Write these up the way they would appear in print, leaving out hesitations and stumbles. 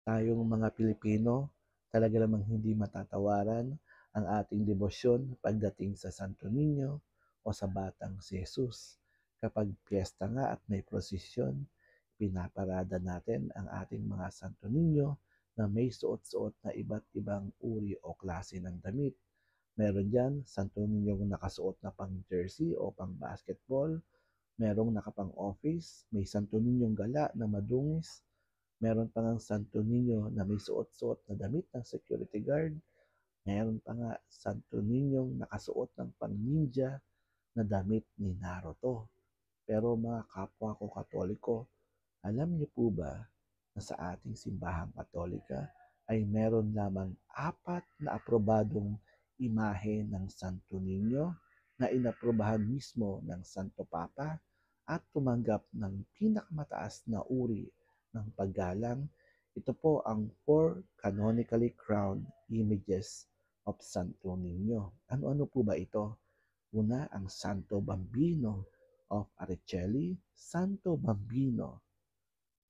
Tayong mga Pilipino, talaga namang hindi matatawaran ang ating debosyon pagdating sa Santo Niño o sa Batang si Jesus. Kapag piyesta nga at may prosesyon, pinaparada natin ang ating mga Santo Niño na may suot-suot na iba't ibang uri o klase ng damit. Meron dyan, Santo Niño nakasuot na pang jersey o pang basketball, merong nakapang office, may Santo Niñong gala na madungis, meron pa ngang Santo Niño na may suot-suot na damit ng security guard, meron pa nga Santo Niñong nakasuot ng pang-ninja na damit ni Naruto. Pero mga kapwa ko Katoliko, alam niyo po ba na sa ating simbahang Katolika ay meron lamang 4 na aprobadong imahe ng Santo Niño na inaprubahan mismo ng Santo Papa at tumanggap ng pinakamataas na uri ng paggalang. Ito po ang 4 canonically crowned images of Santo Niño. Ano-ano po ba ito? Una, ang Santo Bambino of Araceli, Santo Bambino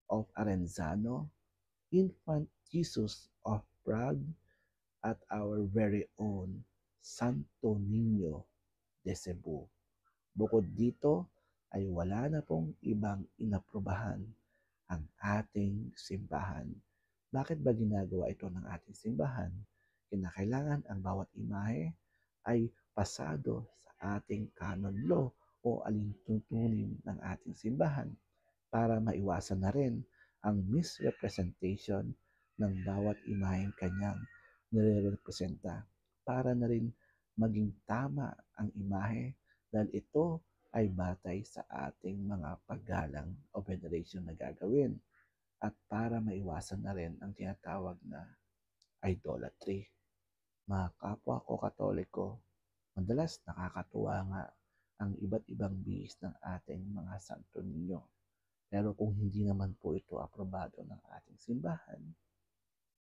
of Arenzano, Infant Jesus of Prague, at our very own Santo Niño de Cebu. Bukod dito ay wala na pong ibang inaprubahan ang ating simbahan. Bakit ba ginagawa ito ng ating simbahan? Kinakailangan ang bawat imahe ay pasado sa ating canon law o alintuntunin ng ating simbahan para maiwasan na rin ang misrepresentation ng bawat imaheng kanyang nire-representa, para na rin maging tama ang imahe dahil ito ay batay sa ating mga paggalang o veneration na gagawin, at para maiwasan na rin ang tinatawag na idolatry. Mga kapwa ko Katoliko, madalas nakakatuwa nga ang iba't ibang bihis ng ating mga Santo Niño. Pero kung hindi naman po ito aprobado ng ating simbahan,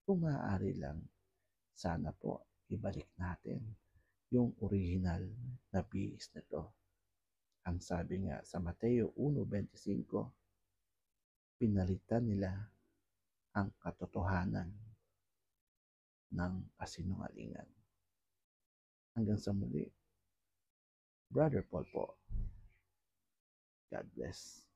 kung maaari lang, sana po ibalik natin yung original na bihis nito. Ang sabi nga sa Mateo 1:25, pinalitan nila ang katotohanan ng kasinungalingan. Hanggang sa muli, Brother Paul po. God bless.